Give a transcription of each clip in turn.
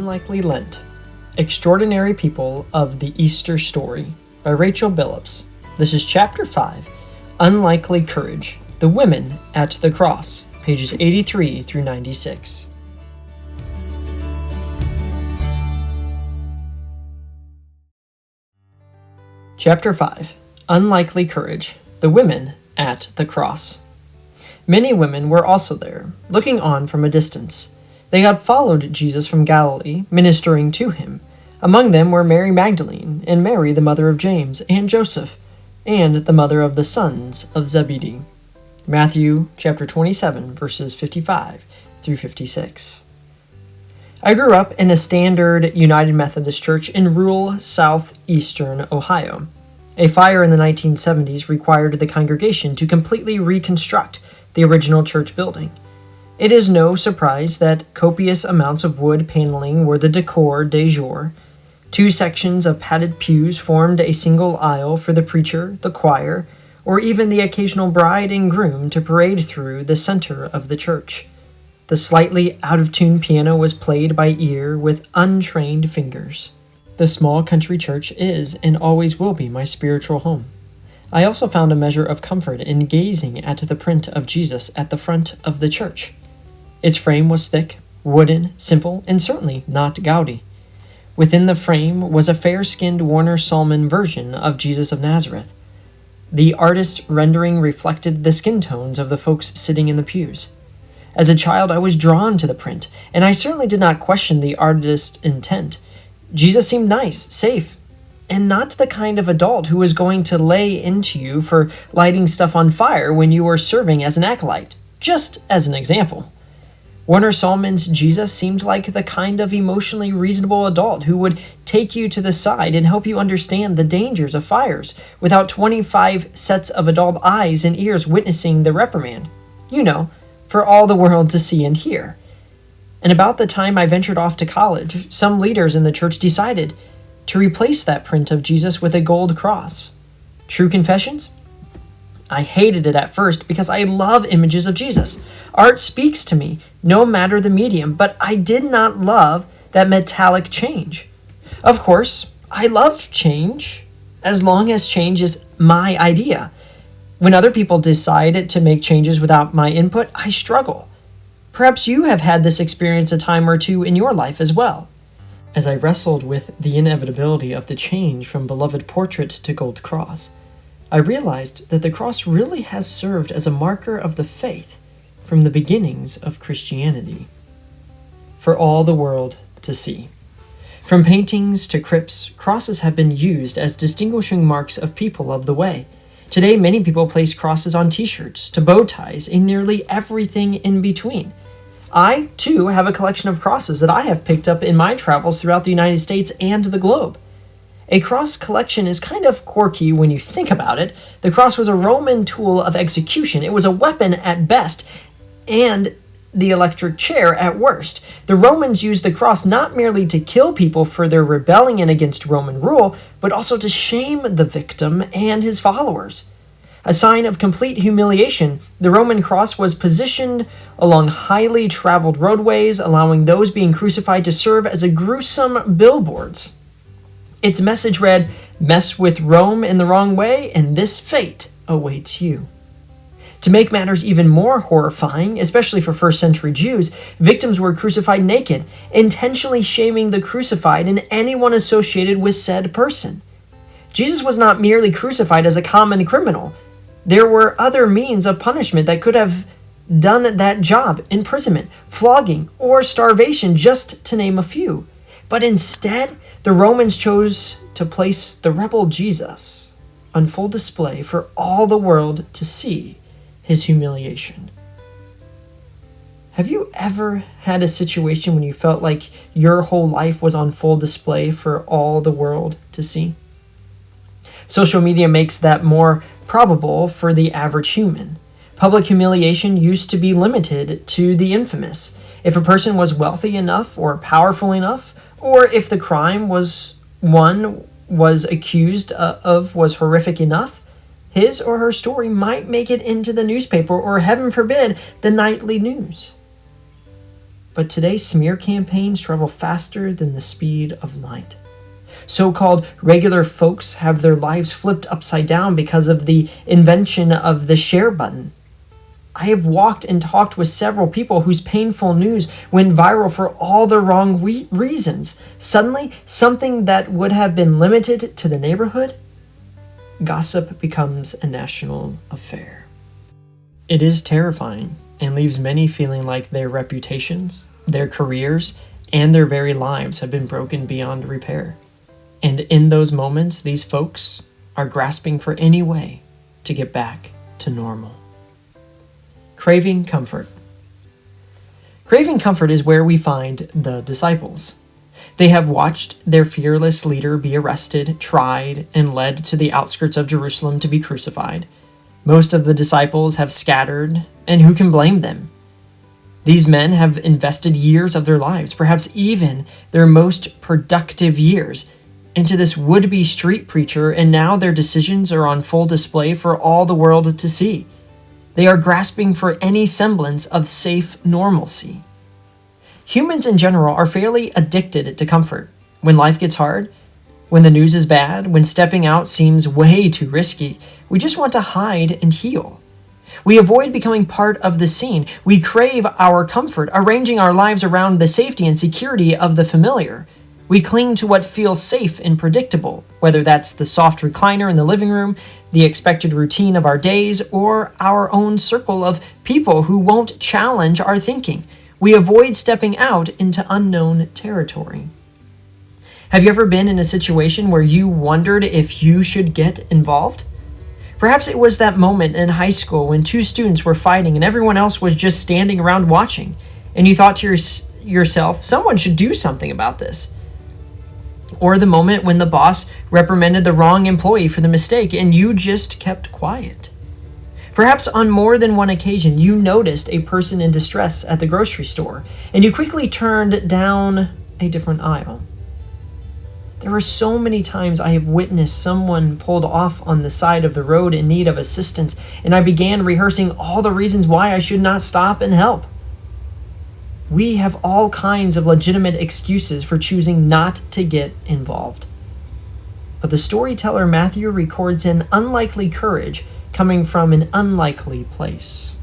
Unlikely Lent, Extraordinary People of the Easter Story by Rachel Billups. This is Chapter 5, Unlikely Courage, The Women at the Cross, pages 83 through 96. Chapter 5, Unlikely Courage, The Women at the Cross. Many women were also there, looking on from a distance. They had followed Jesus from Galilee, ministering to him. Among them were Mary Magdalene, and Mary the mother of James and Joseph, and the mother of the sons of Zebedee. Matthew chapter 27, verses 55 through 56. I grew up in a standard United Methodist church in rural southeastern Ohio. A fire in the 1970s required the congregation to completely reconstruct the original church building. It is no surprise that copious amounts of wood paneling were the decor du jour. 2 sections of padded pews formed a single aisle for the preacher, the choir, or even the occasional bride and groom to parade through the center of the church. The slightly out-of-tune piano was played by ear with untrained fingers. The small country church is and always will be my spiritual home. I also found a measure of comfort in gazing at the print of Jesus at the front of the church. Its frame was thick, wooden, simple, and certainly not gaudy. Within the frame was a fair-skinned Warner Sallman version of Jesus of Nazareth. The artist rendering reflected the skin tones of the folks sitting in the pews. As a child, I was drawn to the print, and I certainly did not question the artist's intent. Jesus seemed nice, safe, and not the kind of adult who was going to lay into you for lighting stuff on fire when you were serving as an acolyte, just as an example. Warner Sallman's Jesus seemed like the kind of emotionally reasonable adult who would take you to the side and help you understand the dangers of fires without 25 sets of adult eyes and ears witnessing the reprimand. You know, for all the world to see and hear. And about the time I ventured off to college, some leaders in the church decided to replace that print of Jesus with a gold cross. True confessions? I hated it at first because I love images of Jesus. Art speaks to me, no matter the medium, but I did not love that metallic change. Of course, I love change, as long as change is my idea. When other people decide to make changes without my input, I struggle. Perhaps you have had this experience a time or two in your life as well. As I wrestled with the inevitability of the change from beloved portrait to gold cross, I realized that the cross really has served as a marker of the faith from the beginnings of Christianity. For all the world to see. From paintings to crypts, crosses have been used as distinguishing marks of people of the way. Today, many people place crosses on t-shirts, to bow ties, and nearly everything in between. I, too, have a collection of crosses that I have picked up in my travels throughout the United States and the globe. A cross collection is kind of quirky when you think about it. The cross was a Roman tool of execution. It was a weapon at best, and the electric chair at worst. The Romans used the cross not merely to kill people for their rebellion against Roman rule, but also to shame the victim and his followers. A sign of complete humiliation, the Roman cross was positioned along highly traveled roadways, allowing those being crucified to serve as a gruesome billboards. Its message read, "Mess with Rome in the wrong way, and this fate awaits you." To make matters even more horrifying, especially for first-century Jews, victims were crucified naked, intentionally shaming the crucified and anyone associated with said person. Jesus was not merely crucified as a common criminal. There were other means of punishment that could have done that job: imprisonment, flogging, or starvation, just to name a few. But instead, the Romans chose to place the rebel Jesus on full display for all the world to see his humiliation. Have you ever had a situation when you felt like your whole life was on full display for all the world to see? Social media makes that more probable for the average human. Public humiliation used to be limited to the infamous. If a person was wealthy enough or powerful enough, or if the crime one was accused of was horrific enough, his or her story might make it into the newspaper or, heaven forbid, the nightly news. But today, smear campaigns travel faster than the speed of light. So-called regular folks have their lives flipped upside down because of the invention of the share button. I have walked and talked with several people whose painful news went viral for all the wrong reasons. Suddenly, something that would have been limited to the neighborhood, gossip becomes a national affair. It is terrifying and leaves many feeling like their reputations, their careers, and their very lives have been broken beyond repair. And in those moments, these folks are grasping for any way to get back to normal. Craving comfort. Craving comfort is where we find the disciples. They have watched their fearless leader be arrested, tried, and led to the outskirts of Jerusalem to be crucified. Most of the disciples have scattered, and who can blame them? These men have invested years of their lives, perhaps even their most productive years, into this would-be street preacher, and now their decisions are on full display for all the world to see. They are grasping for any semblance of safe normalcy. Humans in general are fairly addicted to comfort. When life gets hard, when the news is bad, when stepping out seems way too risky, we just want to hide and heal. We avoid becoming part of the scene. We crave our comfort, arranging our lives around the safety and security of the familiar. We cling to what feels safe and predictable, whether that's the soft recliner in the living room, the expected routine of our days, or our own circle of people who won't challenge our thinking. We avoid stepping out into unknown territory. Have you ever been in a situation where you wondered if you should get involved? Perhaps it was that moment in high school when two students were fighting and everyone else was just standing around watching, and you thought to yourself, someone should do something about this. Or the moment when the boss reprimanded the wrong employee for the mistake and you just kept quiet. Perhaps on more than one occasion you noticed a person in distress at the grocery store and you quickly turned down a different aisle. There are so many times I have witnessed someone pulled off on the side of the road in need of assistance, and I began rehearsing all the reasons why I should not stop and help. We have all kinds of legitimate excuses for choosing not to get involved. But the storyteller Matthew records an unlikely courage coming from an unlikely place.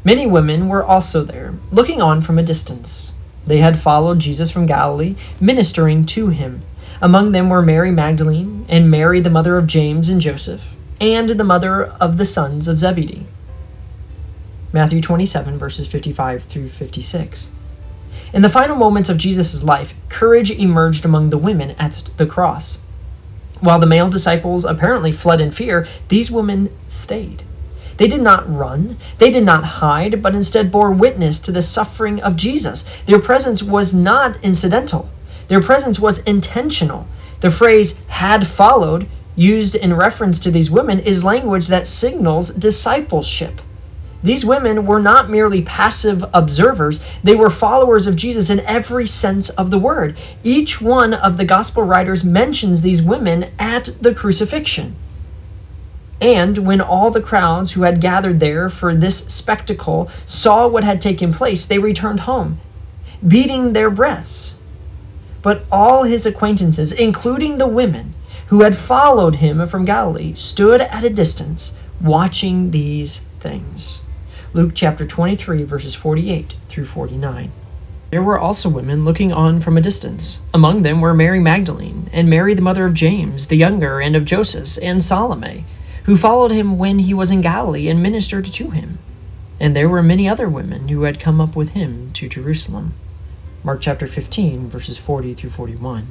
Many women were also there, looking on from a distance. They had followed Jesus from Galilee, ministering to him. Among them were Mary Magdalene, and Mary the mother of James and Joseph, and the mother of the sons of Zebedee. Matthew 27, verses 55 through 56. In the final moments of Jesus' life, courage emerged among the women at the cross. While the male disciples apparently fled in fear, these women stayed. They did not run, they did not hide, but instead bore witness to the suffering of Jesus. Their presence was not incidental. Their presence was intentional. The phrase "had followed," used in reference to these women, is language that signals discipleship. These women were not merely passive observers, they were followers of Jesus in every sense of the word. Each one of the gospel writers mentions these women at the crucifixion. And when all the crowds who had gathered there for this spectacle saw what had taken place, they returned home, beating their breasts. But all his acquaintances, including the women who had followed him from Galilee, stood at a distance, watching these things. Luke chapter 23, verses 48 through 49. There were also women looking on from a distance. Among them were Mary Magdalene, and Mary the mother of James the younger, and of Joseph, and Salome, who followed him when he was in Galilee and ministered to him. And there were many other women who had come up with him to Jerusalem. Mark chapter 15, verses 40 through 41.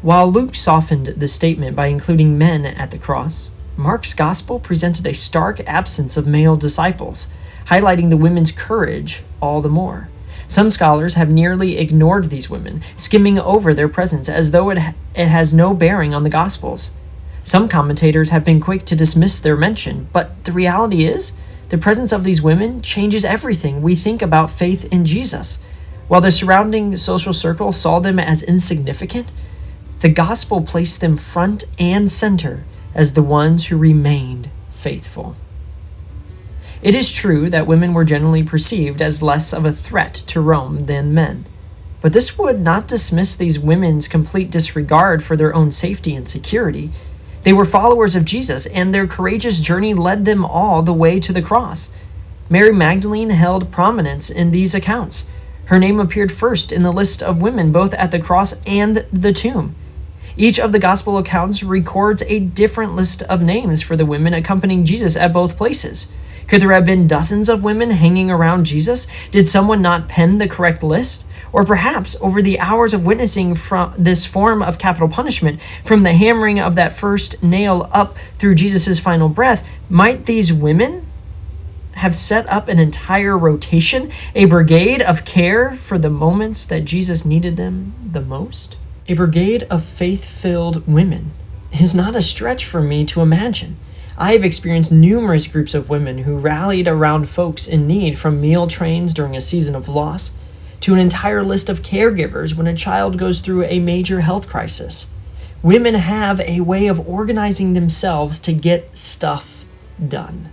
While Luke softened the statement by including men at the cross, Mark's gospel presented a stark absence of male disciples, highlighting the women's courage all the more. Some scholars have nearly ignored these women, skimming over their presence as though it has no bearing on the Gospels. Some commentators have been quick to dismiss their mention, but the reality is, the presence of these women changes everything we think about faith in Jesus. While the surrounding social circle saw them as insignificant, the Gospel placed them front and center as the ones who remained faithful. It is true that women were generally perceived as less of a threat to Rome than men, but this would not dismiss these women's complete disregard for their own safety and security. They were followers of Jesus, and their courageous journey led them all the way to the cross. Mary Magdalene held prominence in these accounts. Her name appeared first in the list of women both at the cross and the tomb. Each of the gospel accounts records a different list of names for the women accompanying Jesus at both places. Could there have been dozens of women hanging around Jesus? Did someone not pen the correct list? Or perhaps, over the hours of witnessing from this form of capital punishment, from the hammering of that first nail up through Jesus' final breath, might these women have set up an entire rotation, a brigade of care for the moments that Jesus needed them the most? A brigade of faith-filled women is not a stretch for me to imagine. I have experienced numerous groups of women who rallied around folks in need, from meal trains during a season of loss to an entire list of caregivers when a child goes through a major health crisis. Women have a way of organizing themselves to get stuff done.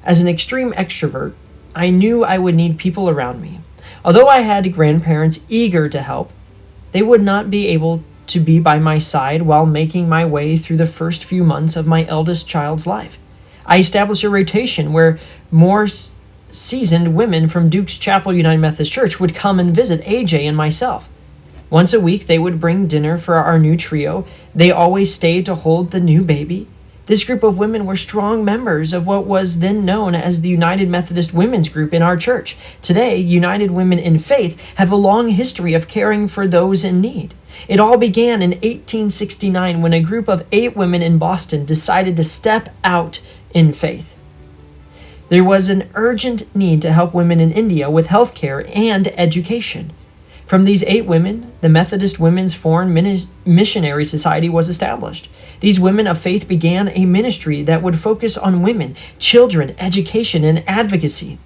As an extreme extrovert, I knew I would need people around me. Although I had grandparents eager to help, they would not be able to be by my side while making my way through the first few months of my eldest child's life. I established a rotation where more seasoned women from Duke's Chapel United Methodist Church would come and visit AJ and myself. Once a week, they would bring dinner for our new trio. They always stayed to hold the new baby. This group of women were strong members of what was then known as the United Methodist Women's Group in our church. Today, United Women in Faith have a long history of caring for those in need. It all began in 1869 when a group of 8 women in Boston decided to step out in faith. There was an urgent need to help women in India with health care and education. From these 8 women, the Methodist Women's Foreign Missionary Society was established. These women of faith began a ministry that would focus on women, children, education, and advocacy.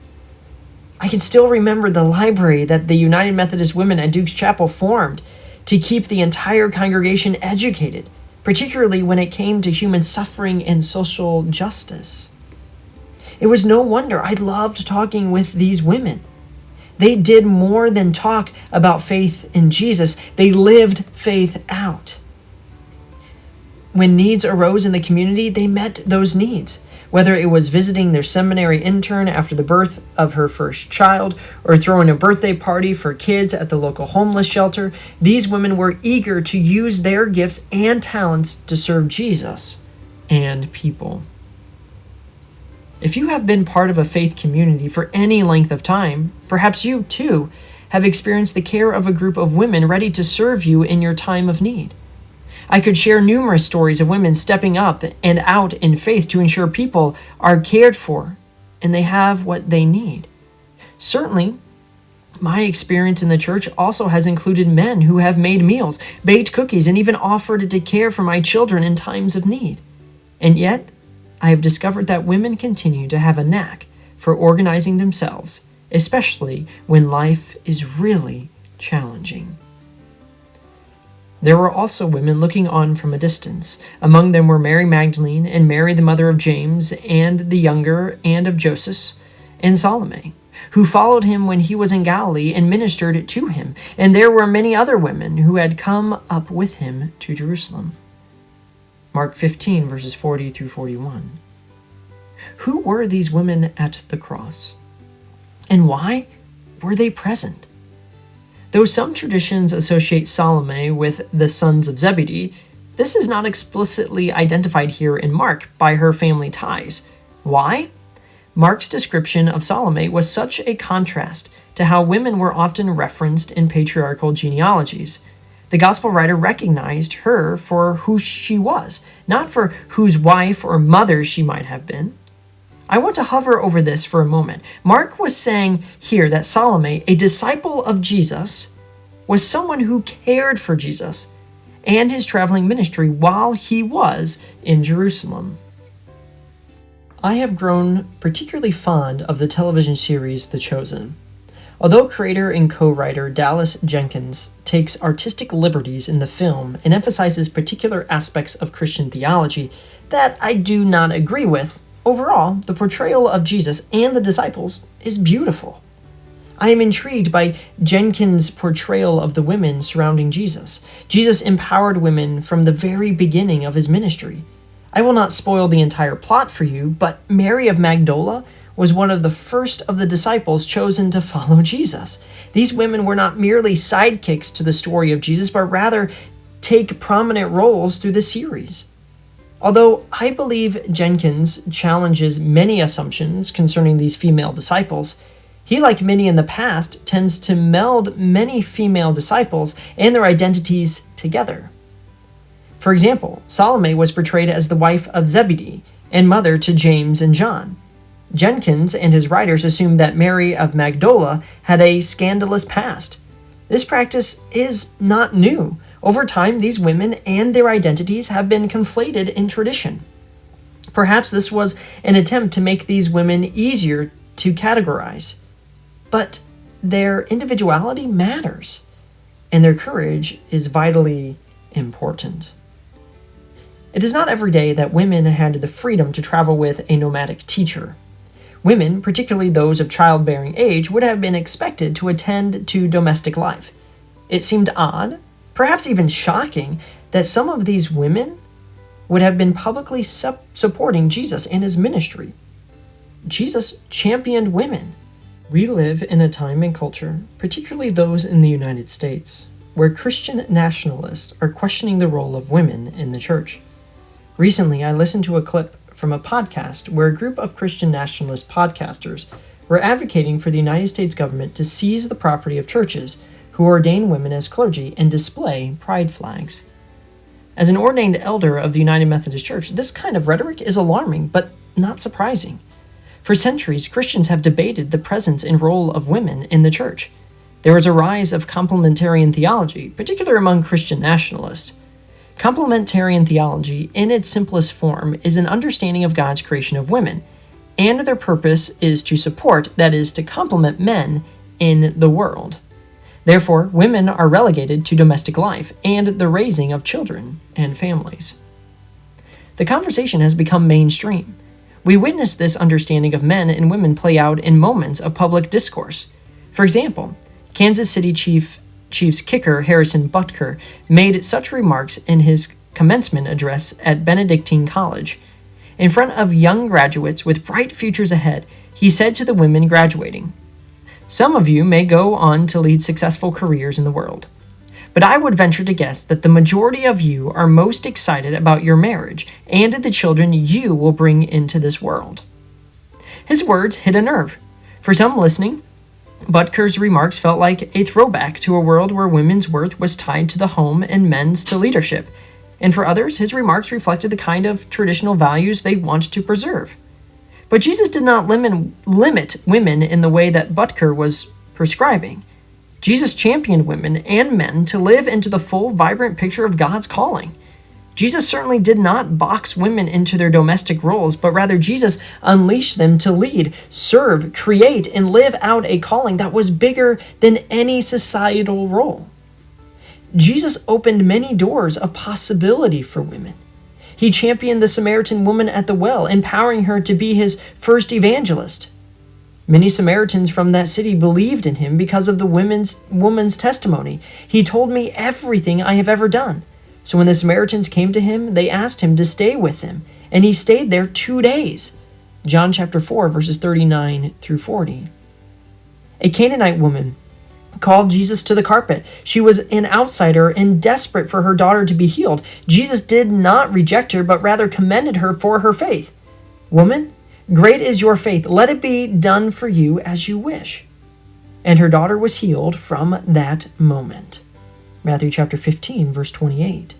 I can still remember the library that the United Methodist Women at Duke's Chapel formed to keep the entire congregation educated, particularly when it came to human suffering and social justice. It was no wonder I loved talking with these women. They did more than talk about faith in Jesus. They lived faith out. When needs arose in the community, they met those needs. Whether it was visiting their seminary intern after the birth of her first child, or throwing a birthday party for kids at the local homeless shelter, these women were eager to use their gifts and talents to serve Jesus and people. If you have been part of a faith community for any length of time, perhaps you, too, have experienced the care of a group of women ready to serve you in your time of need. I could share numerous stories of women stepping up and out in faith to ensure people are cared for and they have what they need. Certainly, my experience in the church also has included men who have made meals, baked cookies, and even offered to care for my children in times of need. And yet, I have discovered that women continue to have a knack for organizing themselves, especially when life is really challenging. There were also women looking on from a distance. Among them were Mary Magdalene and Mary, the mother of James, and the younger, and of Joseph, and Salome, who followed him when he was in Galilee and ministered to him. And there were many other women who had come up with him to Jerusalem. Mark 15, verses 40 through 41. Who were these women at the cross? And why were they present? Though some traditions associate Salome with the sons of Zebedee, this is not explicitly identified here in Mark by her family ties. Why? Mark's description of Salome was such a contrast to how women were often referenced in patriarchal genealogies. The gospel writer recognized her for who she was, not for whose wife or mother she might have been. I want to hover over this for a moment. Mark was saying here that Salome, a disciple of Jesus, was someone who cared for Jesus and his traveling ministry while he was in Jerusalem. I have grown particularly fond of the television series The Chosen. Although creator and co-writer Dallas Jenkins takes artistic liberties in the film and emphasizes particular aspects of Christian theology that I do not agree with, Overall, the portrayal of Jesus and the disciples is beautiful. I am intrigued by Jenkins' portrayal of the women surrounding Jesus. Jesus empowered women from the very beginning of his ministry. I will not spoil the entire plot for you, but Mary of Magdala was one of the first of the disciples chosen to follow Jesus. These women were not merely sidekicks to the story of Jesus, but rather take prominent roles through the series. Although I believe Jenkins challenges many assumptions concerning these female disciples, he, like many in the past, tends to meld many female disciples and their identities together. For example, Salome was portrayed as the wife of Zebedee and mother to James and John. Jenkins and his writers assumed that Mary of Magdala had a scandalous past. This practice is not new. Over time, these women and their identities have been conflated in tradition. Perhaps this was an attempt to make these women easier to categorize. But their individuality matters, and their courage is vitally important. It is not every day that women had the freedom to travel with a nomadic teacher. Women, particularly those of childbearing age, would have been expected to attend to domestic life. It seemed odd, perhaps even shocking, that some of these women would have been publicly supporting Jesus and his ministry. Jesus championed women. We live in a time and culture, particularly those in the United States, where Christian nationalists are questioning the role of women in the church. Recently, I listened to a clip from a podcast where a group of Christian nationalist podcasters were advocating for the United States government to seize the property of churches who ordain women as clergy and display pride flags. As an ordained elder of the United Methodist Church, this kind of rhetoric is alarming, but not surprising. For centuries, Christians have debated the presence and role of women in the church. There is a rise of complementarian theology, particularly among Christian nationalists. Complementarian theology, in its simplest form, is an understanding of God's creation of women, and their purpose is to support, that is, to complement men in the world. Therefore, women are relegated to domestic life and the raising of children and families. The conversation has become mainstream. We witness this understanding of men and women play out in moments of public discourse. For example, Kansas City Chiefs kicker Harrison Butker made such remarks in his commencement address at Benedictine College. In front of young graduates with bright futures ahead, he said to the women graduating, "Some of you may go on to lead successful careers in the world, but I would venture to guess that the majority of you are most excited about your marriage and the children you will bring into this world." His words hit a nerve. For some listening, Butker's remarks felt like a throwback to a world where women's worth was tied to the home and men's to leadership. And for others, his remarks reflected the kind of traditional values they want to preserve. But Jesus did not limit women in the way that Butker was prescribing. Jesus championed women and men to live into the full, vibrant picture of God's calling. Jesus certainly did not box women into their domestic roles, but rather Jesus unleashed them to lead, serve, create, and live out a calling that was bigger than any societal role. Jesus opened many doors of possibility for women. He championed the Samaritan woman at the well, empowering her to be his first evangelist. Many Samaritans from that city believed in him because of the woman's testimony. "He told me everything I have ever done." So when the Samaritans came to him, they asked him to stay with them, and he stayed there 2 days. John chapter 4, verses 39 through 40. A Canaanite woman called Jesus to the carpet. She was an outsider and desperate for her daughter to be healed. Jesus did not reject her, but rather commended her for her faith. "Woman, great is your faith. Let it be done for you as you wish." And her daughter was healed from that moment. Matthew chapter 15, verse 28.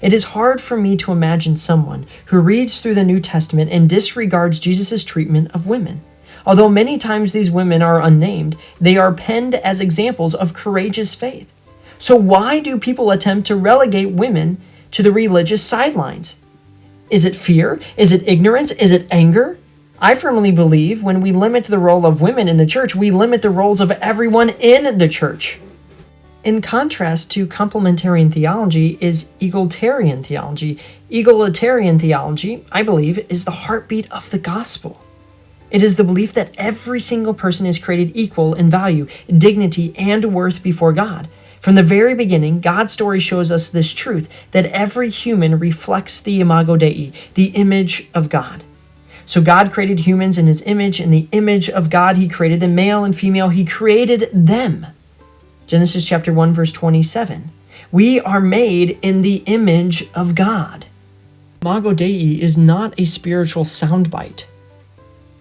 It is hard for me to imagine someone who reads through the New Testament and disregards Jesus' treatment of women. Although many times these women are unnamed, they are penned as examples of courageous faith. So why do people attempt to relegate women to the religious sidelines? Is it fear? Is it ignorance? Is it anger? I firmly believe when we limit the role of women in the church, we limit the roles of everyone in the church. In contrast to complementarian theology is egalitarian theology. Egalitarian theology, I believe, is the heartbeat of the gospel. It is the belief that every single person is created equal in value, dignity, and worth before God. From the very beginning, God's story shows us this truth, that every human reflects the imago Dei, the image of God. So God created humans in his image. In the image of God, he created them, male and female. He created them. Genesis chapter 1, verse 27. We are made in the image of God. Imago Dei is not a spiritual soundbite.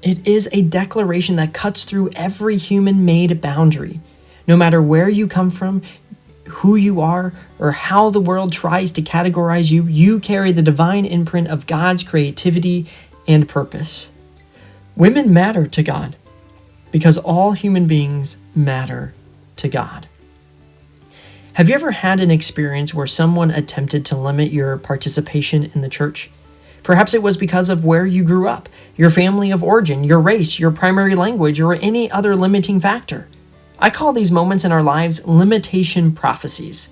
It is a declaration that cuts through every human-made boundary. No matter where you come from, who you are, or how the world tries to categorize you, you carry the divine imprint of God's creativity and purpose. Women matter to God because all human beings matter to God. Have you ever had an experience where someone attempted to limit your participation in the church? Perhaps it was because of where you grew up, your family of origin, your race, your primary language, or any other limiting factor. I call these moments in our lives limitation prophecies.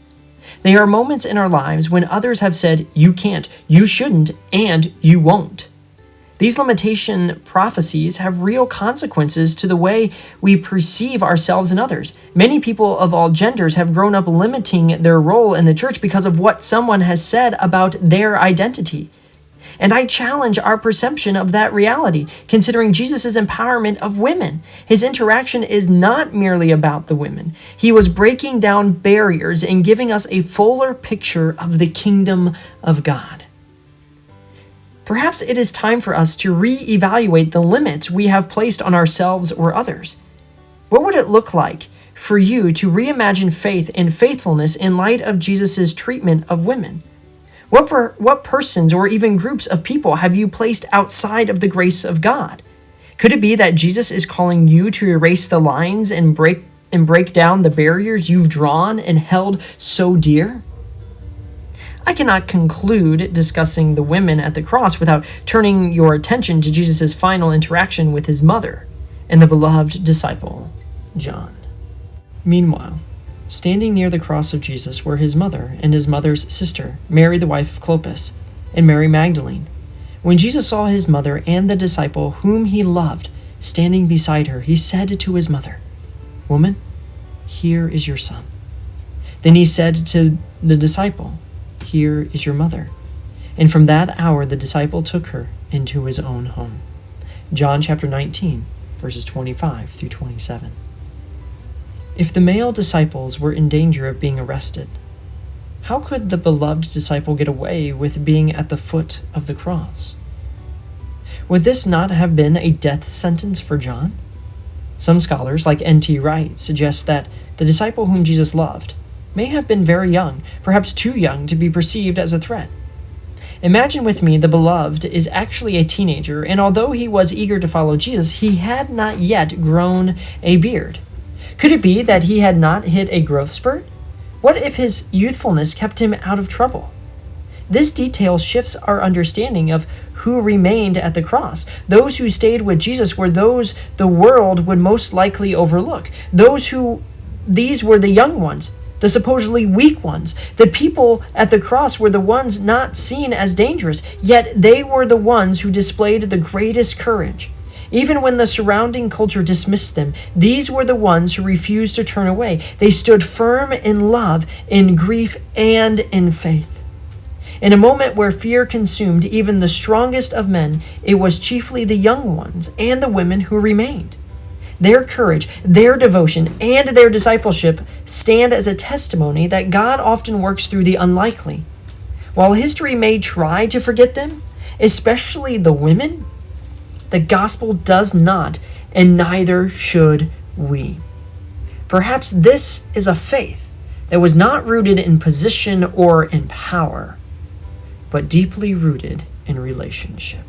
They are moments in our lives when others have said, you can't, you shouldn't, and you won't. These limitation prophecies have real consequences to the way we perceive ourselves and others. Many people of all genders have grown up limiting their role in the church because of what someone has said about their identity. And I challenge our perception of that reality, considering Jesus' empowerment of women. His interaction is not merely about the women. He was breaking down barriers and giving us a fuller picture of the kingdom of God. Perhaps it is time for us to reevaluate the limits we have placed on ourselves or others. What would it look like for you to reimagine faith and faithfulness in light of Jesus' treatment of women? What persons or even groups of people have you placed outside of the grace of God? Could it be that Jesus is calling you to erase the lines and break down the barriers you've drawn and held so dear? I cannot conclude discussing the women at the cross without turning your attention to Jesus' final interaction with his mother and the beloved disciple, John. Meanwhile, standing near the cross of Jesus were his mother and his mother's sister, Mary the wife of Clopas, and Mary Magdalene. When Jesus saw his mother and the disciple whom he loved standing beside her, he said to his mother, "Woman, here is your son." Then he said to the disciple, "Here is your mother." And from that hour the disciple took her into his own home. John chapter 19, verses 25 through 27. If the male disciples were in danger of being arrested, how could the beloved disciple get away with being at the foot of the cross? Would this not have been a death sentence for John? Some scholars, like N.T. Wright, suggest that the disciple whom Jesus loved may have been very young, perhaps too young to be perceived as a threat. Imagine with me the beloved is actually a teenager, and although he was eager to follow Jesus, he had not yet grown a beard. Could it be that he had not hit a growth spurt? What if his youthfulness kept him out of trouble? This detail shifts our understanding of who remained at the cross. Those who stayed with Jesus were those the world would most likely overlook. These were the young ones, the supposedly weak ones. The people at the cross were the ones not seen as dangerous, yet they were the ones who displayed the greatest courage. Even when the surrounding culture dismissed them, these were the ones who refused to turn away. They stood firm in love, in grief, and in faith. In a moment where fear consumed even the strongest of men, it was chiefly the young ones and the women who remained. Their courage, their devotion, and their discipleship stand as a testimony that God often works through the unlikely. While history may try to forget them, especially the women, the gospel does not, and neither should we. Perhaps this is a faith that was not rooted in position or in power, but deeply rooted in relationship.